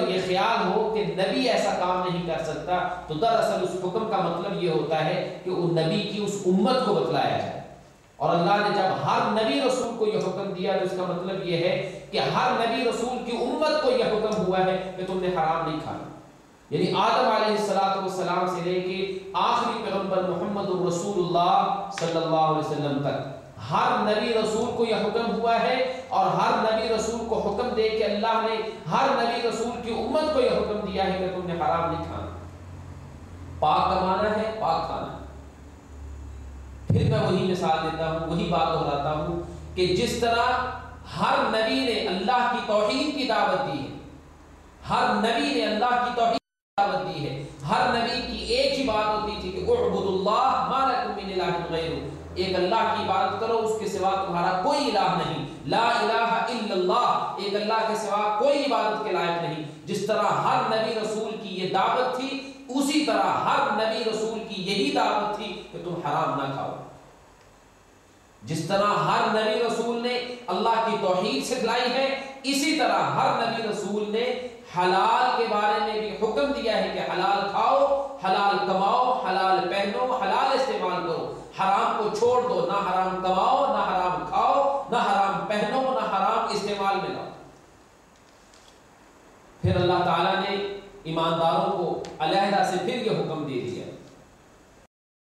یہ خیال ہو کہ نبی ایسا کام نہیں کر سکتا، تو دراصل اس حکم کا مطلب یہ ہوتا ہے کہ وہ نبی کی اس امت کو بتلایا جائے۔ اور اللہ نے جب ہر نبی رسول کو یہ حکم دیا تو اس کا مطلب یہ ہے کہ ہر نبی رسول کی امت کو یہ حکم ہوا ہے کہ تم نے حرام نہیں کھانا۔ یعنی آدم علیہ السلام سے لے کے آخری پیغمبر محمد رسول اللہ صلی اللہ علیہ وسلم تک ہر نبی رسول کو یہ حکم ہوا ہے، اور ہر نبی رسول کو حکم دے کے اللہ نے ہر نبی رسول کی امت کو یہ حکم دیا ہے کہ تم نے حرام نہیں کھانا۔ پاک کمانا ہے، پاک کھانا ہے۔ پھر میں وہی مثال دیتا ہوں، وہی بات دہراتا ہوں کہ جس طرح ہر نبی نے اللہ کی توحید کی دعوت دی ہے، ہر نبی نے اللہ کی توحید کی دعوت دی ہے، ہر نبی کی ایک ہی بات ہوتی تھی کہ اعبدوا اللہ ما لکم من الہ غیرہ، ایک اللہ کی عبادت کرو، اس کے سوا تمہارا کوئی الہ نہیں، لا الہ الا اللہ، ایک اللہ کے سوا کوئی عبادت کے لائق نہیں۔ جس طرح ہر نبی رسول کی یہ دعوت تھی، اسی طرح ہر نبی رسول کی یہی دعوت تھی کہ تم حرام نہ کھاؤ۔ جس طرح ہر نبی رسول نے اللہ کی توحید سکھلائی ہے، اسی طرح ہر نبی رسول نے حلال کے بارے میں بھی حکم دیا ہے کہ حلال کھاؤ، حلال کماؤ، حلال پہنو، حلال استعمال کرو، حرام کو چھوڑ دو، نہ حرام کماؤ، نہ حرام کھاؤ، نہ حرام پہنو، نہ حرام استعمال میں لاؤ۔ پھر اللہ تعالیٰ نے ایمانداروں کو علیحدہ سے پھر یہ حکم دے دیا،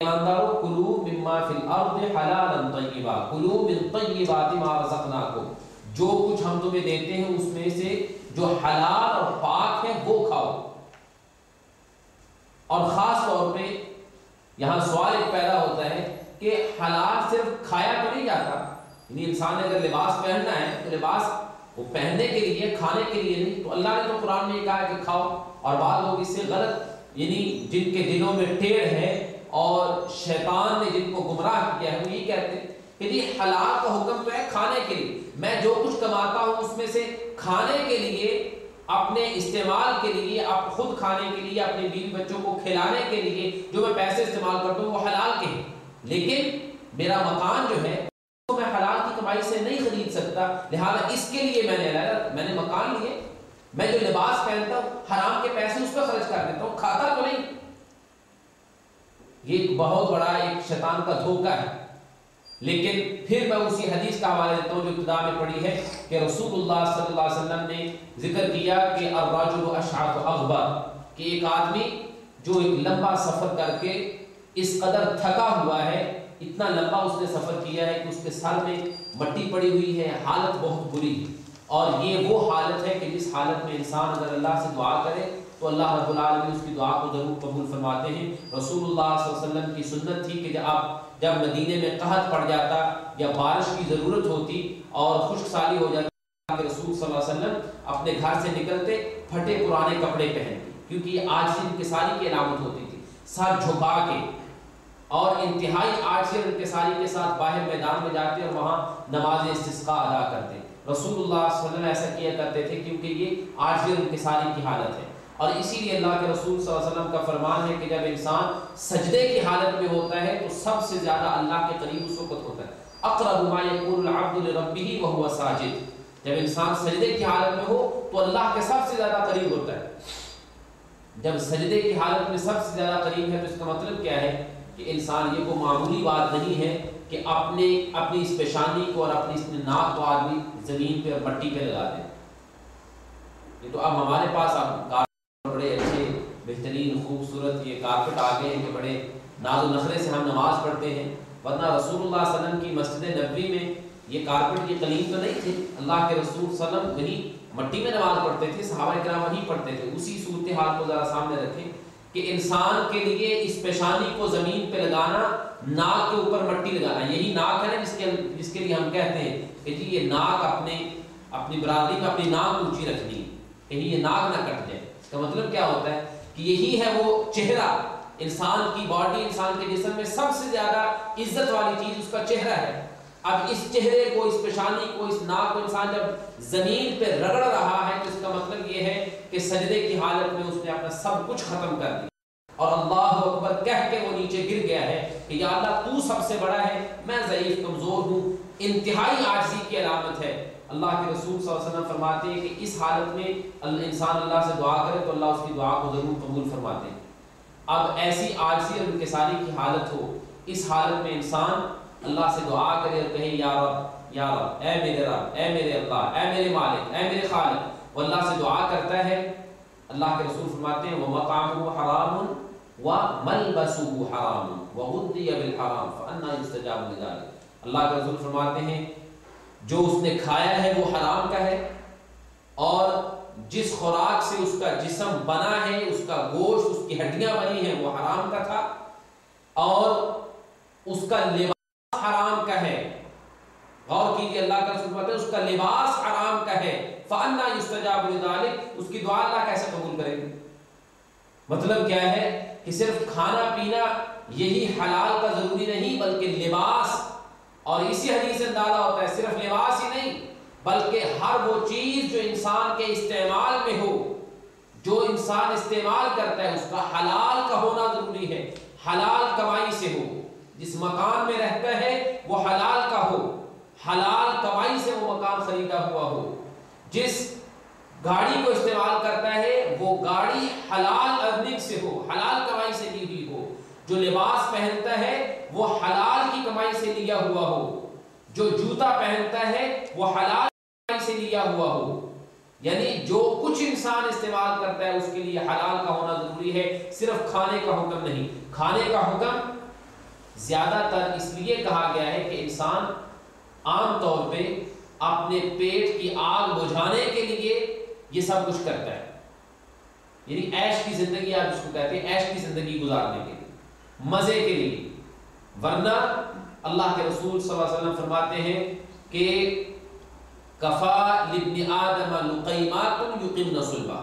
ایمانداروں کلوا مما فی الارض حلالا طیبا، کلوا من طیبات ما رزقناکم، جو کچھ ہم تمہیں دیتے ہیں اس میں سے جو حلال اور پاک ہے وہ کھاؤ۔ اور خاص طور پہ یہاں سوال ایک پیدا ہوتا ہے کہ حلال صرف کھایا تو نہیں جاتا، یعنی انسان نے اگر لباس پہننا ہے تو لباس وہ پہننے کے لیے، کھانے کے لیے نہیں۔ تو اللہ نے تو قرآن میں کہا ہے کہ کھاؤ، اور بعض لوگ اس سے غلط، یعنی جن کے دلوں میں ٹیڑھ ہے اور شیطان نے جن کو گمراہ کیا ہے، وہ یہ کہتے ہیں کہ یہ حلال کا حکم تو ہے کھانے کے لیے، میں جو کچھ کماتا ہوں اس میں سے کھانے کے لیے، اپنے استعمال کے لیے، آپ خود کھانے کے لیے، اپنے بیوی بچوں کو کھلانے کے لیے جو میں پیسے استعمال کرتا ہوں وہ حلال کے ہیں، لیکن میرا مکان جو ہے تو میں حلال کی کمائی سے نہیں خرید سکتا، لہذا اس کے لیے میں نے مکان لیے، میں جو لباس پہنتا ہوں حرام کے پیسے اس پہ خرچ کر دیتا ہوں، کھاتا تو نہیں۔ یہ ایک بہت بڑا ایک شیطان کا دھوکہ ہے۔ لیکن پھر میں اسی حدیث کا حوالہ دیتا ہوں جو ابتدا میں پڑھی ہے کہ رسول اللہ صلی اللہ علیہ وسلم نے ذکر کیا کہ الرجل اشعث اغبر، کہ ایک آدمی جو ایک لمبا سفر کر کے اس قدر تھکا ہوا ہے، اتنا لمبا اس نے سفر کیا ہے کہ اس کے سر میں مٹی پڑی ہوئی ہے، حالت بہت بری ہے، اور یہ وہ حالت ہے کہ جس حالت میں انسان اگر اللہ سے دعا کرے تو اللہ رب العالمین اس کی دعا کو ضرور قبول فرماتے ہیں۔ رسول اللہ صلی اللہ علیہ وسلم کی سنت تھی کہ جب مدینے میں قحط پڑ جاتا یا بارش کی ضرورت ہوتی اور خشک سالی ہو جاتی، کہ رسول صلی اللہ علیہ وسلم اپنے گھر سے نکلتے پھٹے پرانے کپڑے پہنتے، کیونکہ یہ عاجزی انکساری کی علامت ہوتی تھی، سر جھکا کے اور انتہائی عاجزی اور انکساری کے ساتھ باہر میدان میں جاتے اور وہاں نماز استسقاء ادا کرتے۔ رسول اللہ صلی اللہ علیہ وسلم ایسا کیا کرتے تھے کیونکہ یہ عاجزی اور انکساری کی حالت ہے، اور اسی لیے اللہ کے رسول صلی اللہ علیہ وسلم کا فرمان ہے کہ جب انسان سجدے کی حالت میں ہوتا ہے تو سب سے زیادہ اللہ کے قریب اس وقت ہوتا ہے، اقرب ما یکون العبد لربہ وہو ساجد، جب انسان سجدے کی حالت میں ہو تو اللہ کے سب سے زیادہ قریب ہوتا ہے۔ جب سجدے کی حالت میں سب سے زیادہ قریب ہے تو اس کا مطلب کیا ہے کہ انسان، یہ کوئی معمولی بات نہیں ہے کہ اپنی اس پیشانی کو اور اپنی اس ناک کو آدمی زمین پہ اور مٹی پہ لگا دے۔ یہ تو اب ہمارے پاس اب بڑے اچھے بہترین خوبصورت یہ کارپٹ آ گئے ہیں کہ بڑے ناز و نخرے سے ہم نماز پڑھتے ہیں، ورنہ رسول اللہ صلی اللہ علیہ وسلم کی مسجد نبوی میں یہ کارپٹ، یہ قلیم تو نہیں تھے، اللہ کے رسول صلی اللہ علیہ وسلم وہیں مٹی میں نماز پڑھتے تھے، صحابہ کرام وہیں پڑھتے تھے۔ اسی صورتحال کو ذرا سامنے رکھیں کہ انسان کے لیے اس پیشانی کو زمین پہ لگانا، ناک کے اوپر مٹی لگانا، یہی ناک ہے نا جس کے لیے ہم کہتے ہیں کہ جی یہ ناک اپنی برادری میں اپنی ناک اونچی رکھنی ہے، کہیں یہ ناک نہ کٹ جائے۔ اس کا مطلب کیا ہوتا ہے کہ یہی ہے وہ چہرہ، انسان کی باڈی، انسان کے جسم میں سب سے زیادہ عزت والی چیز اس کا چہرہ ہے۔ اب اس چہرے کو، اس پیشانی کو، اس ناک کو انسان جب زمین پہ رگڑ رہا ہے تو اس کا مطلب یہ ہے کہ سجدے کی حالت میں اس نے اپنا سب کچھ ختم کر دیا اور اللہ اکبر کہہ کے وہ نیچے گر گیا ہے کہ یا اللہ تو سب سے بڑا ہے، میں ضعیف کمزور ہوں۔ انتہائی عاجزی کی علامت ہے اللہ کے رسول صلی اللہ علیہ وسلم فرماتے ہیں کہ اس حالت میں انسان اللہ سے دعا کرے تو اللہ اس کی دعا کو ضرور قبول فرماتے ہیں۔ اب ایسی عاجزی اور انکساری کی حالت ہو، اس حالت میں انسان اللہ سے دعا کرے اور کہے یا رب یا رب، اے میرے رب، اے میرے اللہ، اے میرے مالک، اے میرے خالق، وہ اللہ سے دعا کرتا ہے، اللہ کے رسول فرماتے ہیں وَمَطْعَمُهُ حَرَامٌ وَمَلْبَسُهُ حَرَامٌ وَغُذِّيَ بِالْحَرَامِ فَأَنَّىٰ يُسْتَجَابُ لِذَٰلِكَ۔ اللہ کے رسول فرماتے ہیں جو اس نے کھایا ہے وہ حرام کا ہے، اور جس خوراک سے اس کا جسم بنا ہے، اس کا گوشت، اس کی ہڈیاں بنی ہیں وہ حرام کا تھا، اور اس کا لباس حرام کا ہے۔ غور کیجیے، اللہ کا رسول فرماتے ہیں اس کا لباس حرام کا ہے، فَأَنَّىٰ يُسْتَجَابُ لِذَٰلِكَ، اس کی دعا اللہ کیسے قبول کرے گا؟ مطلب کیا ہے کہ صرف کھانا پینا یہی حلال کا ضروری نہیں، بلکہ لباس، اور اسی حدیث سے اندازہ ہوتا ہے صرف لباس ہی نہیں بلکہ ہر وہ چیز جو انسان کے استعمال میں ہو، جو انسان استعمال کرتا ہے اس کا حلال کا ہونا ضروری ہے، حلال کمائی سے ہو، جس مکان میں رہتا ہے وہ حلال کا ہو، حلال کمائی سے وہ مکان خریدا ہوا ہو، جس گاڑی کو استعمال کرتا ہے وہ گاڑی حلال ارننگ سے ہو، حلال کمائی سے لی ہوئی ہو، جو لباس پہنتا ہے وہ حلال کی کمائی سے لیا ہوا ہو، جو جوتا پہنتا ہے وہ حلال کمائی سے لیا ہوا ہو، یعنی جو کچھ انسان استعمال کرتا ہے اس کے لیے حلال کا ہونا ضروری ہے، صرف کھانے کا حکم نہیں۔ کھانے کا حکم زیادہ تر اس لیے کہا گیا ہے کہ انسان عام طور پہ اپنے پیٹ کی آگ بجھانے کے لیے یہ سب کچھ کرتا ہے، یعنی عیش کی زندگی آپ اس کو کہتے ہیں، عیش کی زندگی گزارنے کے لیے، مزے کے لیے، ورنہ اللہ کے رسول صلی اللہ علیہ وسلم فرماتے ہیں کہ کفا لابن آدم لقیمات یقمن صلبہ،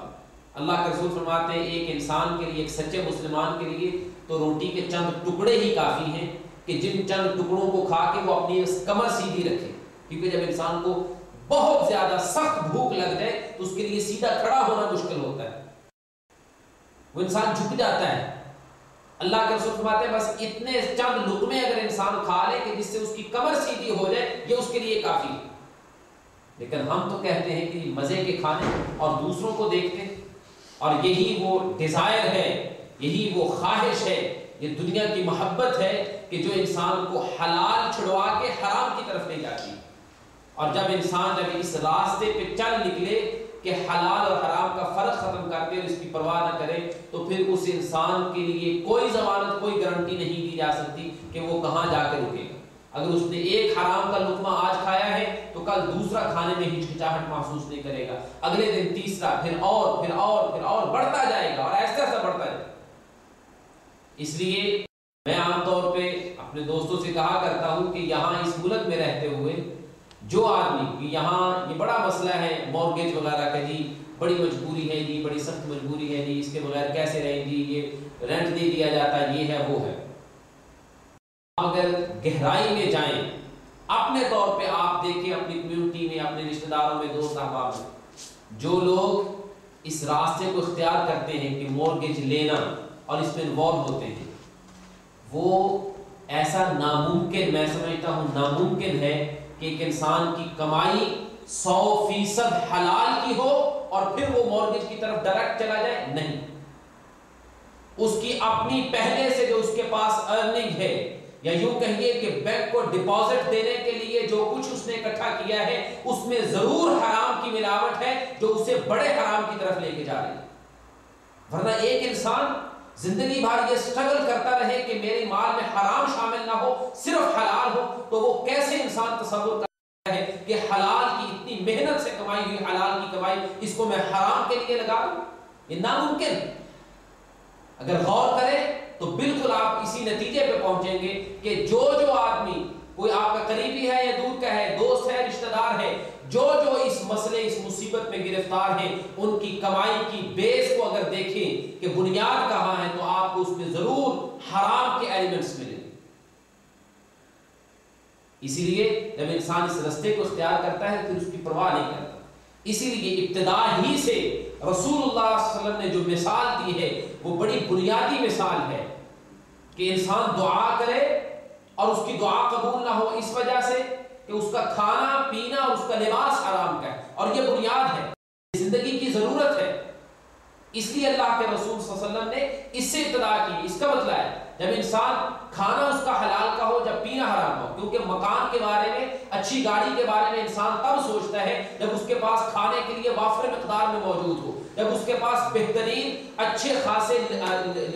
اللہ کے رسول فرماتے ہیں ایک انسان کے لیے، ایک سچے مسلمان کے لیے تو روٹی کے چند ٹکڑے ہی کافی ہیں کہ جن چند ٹکڑوں کو کھا کے وہ اپنی کمر سیدھی رکھے، کیونکہ جب انسان کو بہت زیادہ سخت بھوک لگ جائے تو اس کے لیے سیدھا کھڑا ہونا مشکل ہوتا ہے، وہ انسان جھک جاتا ہے۔ اللہ کے رسول فرماتے ہیں بس اتنے چند لقمے اگر انسان کھا لے کہ جس سے اس کی کمر سیدھی ہو جائے، یہ اس کے لیے کافی ہے۔ لیکن ہم تو کہتے ہیں کہ مزے کے کھانے اور دوسروں کو دیکھتے ہیں، اور یہی وہ ڈیزائر ہے، یہی وہ خواہش ہے، یہ دنیا کی محبت ہے کہ جو انسان کو حلال چھڑوا کے حرام کی طرف لے جاتی ہے۔ اور جب انسان جب اس راستے پہ چل نکلے کہ حلال اور حرام کا فرق ختم کرتے اور اس کی پرواہ نہ کرے، تو پھر اس انسان کے لیے کوئی ضمانت، کوئی گارنٹی نہیں دی جا سکتی کہ وہ کہاں جا کے رکے گا۔ اگر اس نے ایک حرام کا لقمہ آج کھایا ہے تو کل دوسرا کھانے میں ہچکچاہٹ محسوس نہیں کرے گا، اگلے دن تیسرا، پھر اور بڑھتا جائے گا، اور ایسا ایسا بڑھتا جائے گا۔ اس لیے میں عام طور پہ اپنے دوستوں سے کہا کرتا ہوں کہ یہاں اس ملک میں رہتے ہوئے جو آدمی، یہاں یہ بڑا مسئلہ ہے مورگیج وغیرہ کا، جی بڑی مجبوری ہے، جی بڑی سخت مجبوری ہے، جی اس کے بغیر کیسے رہیں، جی یہ رینٹ نہیں دیا جاتا، یہ ہے وہ ہے۔ اگر گہرائی میں جائیں، اپنے طور پہ آپ دیکھیں اپنی کمیونٹی میں، اپنے رشتہ داروں میں، دوست احباب میں، جو لوگ اس راستے کو اختیار کرتے ہیں کہ مورگیج لینا اور اس میں انوالو ہوتے ہیں، وہ ایسا ناممکن، میں سمجھتا ہوں ناممکن ہے کہ ایک انسان کی کمائی 100% حلال کی ہو اور پھر وہ مورگیج کی طرف ڈائریکٹ چلا جائے، نہیں۔ اس کی اپنی پہلے سے جو اس کے پاس ارننگ ہے، یا یوں کہیے کہ بینک کو ڈپازٹ دینے کے لیے جو کچھ اس نے اکٹھا کیا ہے، اس میں ضرور حرام کی ملاوٹ ہے جو اسے بڑے حرام کی طرف لے کے جا رہی ہے۔ ورنہ ایک انسان زندگی بھر یہ سٹرگل کرتا رہے کہ میرے مال میں حرام شامل نہ ہو، صرف حلال ہو، تو وہ کیسے انسان تصور کرتا ہے کہ حلال کی اتنی محنت سے کمائی ہوئی حلال کی کمائی اس کو میں حرام کے لیے لگا دوں؟ یہ ناممکن۔ اگر غور کریں تو بالکل آپ اسی نتیجے پہ پہنچیں گے کہ جو آدمی، کوئی آپ کا قریبی ہے یا دور کا ہے، دوست ہے، رشتہ دار ہے، جو اس مسئلے، اس مصیبت میں گرفتار ہیں، ان کی کمائی کی بیس کو اگر دیکھیں کہ بنیاد کہاں ہے، تو آپ کو اس میں ضرور حرام کے ایلیمنٹس ملیں گے۔ اسی لیے جب انسان اس رستے کو اختیار کرتا ہے پھر اس کی پرواہ نہیں کرتا۔ اسی لیے ابتدا ہی سے رسول اللہ صلی اللہ علیہ وسلم نے جو مثال دی ہے وہ بڑی بنیادی مثال ہے کہ انسان دعا کرے اور اس کی دعا قبول نہ ہو اس وجہ سے کہ اس کا کھانا پینا اور اس کا لباس حرام کا ہے، اور یہ بنیاد ہے، زندگی کی ضرورت ہے۔ اس لیے اللہ کے رسول صلی اللہ علیہ وسلم نے اس سے ابتدا کی۔ اس کا مطلب ہے جب انسان کھانا اس کا حلال کا ہو، جب پینا حرام ہو، کیونکہ مکان کے بارے میں، اچھی گاڑی کے بارے میں انسان تب سوچتا ہے جب اس کے پاس کھانے کے لیے وافر مقدار میں موجود ہو، جب اس کے پاس بہترین اچھے خاصے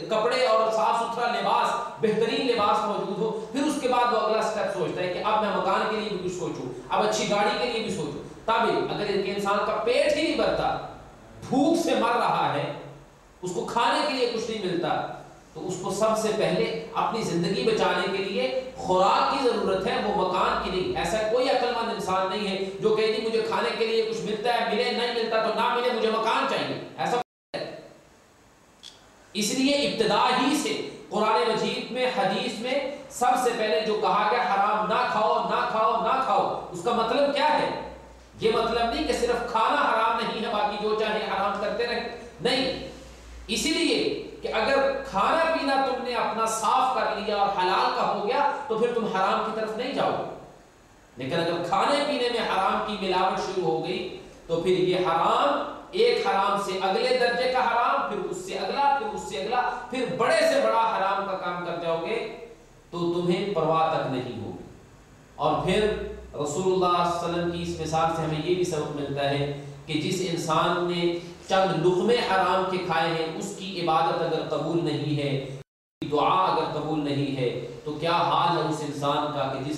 کپڑے اور صاف ستھرا لباس، بہترین لباس موجود ہو، پھر اس کے بعد وہ اگلا سٹیپ سوچتا ہے کہ اب میں مکان کے لیے بھی کچھ سوچوں، اب اچھی گاڑی کے لیے بھی سوچوں۔ تب اگر انسان کا پیٹ ہی نہیں بھرتا، بھوک سے مر رہا ہے، اس کو کھانے کے لیے کچھ نہیں ملتا، تو اس کو سب سے پہلے اپنی زندگی بچانے کے لیے خوراک کی ضرورت ہے، وہ مکان کی نہیں۔ ایسا کوئی عقل مند انسان نہیں ہے جو کہ جی مجھے کھانے کے لیے کچھ ملتا ہے، ملے نہیں ملتا تو نہ ملے، مجھے مکان چاہیے، ایسا ہے۔ اس لیے ابتدا ہی سے قرآن مجید میں، حدیث میں سب سے پہلے جو کہا گیا حرام نہ کھاؤ نہ کھاؤ نہ کھاؤ، اس کا مطلب کیا ہے؟ یہ مطلب نہیں کہ صرف کھانا حرام نہیں ہے باقی جو چاہے حرام کرتے رہے، نہیں۔ اسی لیے کہ اگر کھانا پینا تم نے اپنا صاف کر لیا اور حلال کا ہو گیا تو پھر تم حرام کی طرف نہیں جاؤ، لیکن اگر کھانے پینے میں حرام کی ملاوٹ شروع ہو گئی تو پھر یہ حرام ایک حرام سے اگلے درجے کا حرام، پھر اس سے اگلا، پھر اس سے اگلا، پھر بڑے سے بڑا حرام کا کام کر جاؤ گے تو تمہیں پرواہ تک نہیں ہوگی۔ اور پھر رسول اللہ صلی اللہ علیہ وسلم کی اس مثال سے ہمیں یہ بھی سبق ملتا ہے کہ جس انسان نے چند لقمے حرام کے کھائے ہیں، اس کی عبادت اگر قبول نہیں ہے، دعا اگر قبول نہیں ہے، تو کیا حال ہے اس انسان کا کہ جس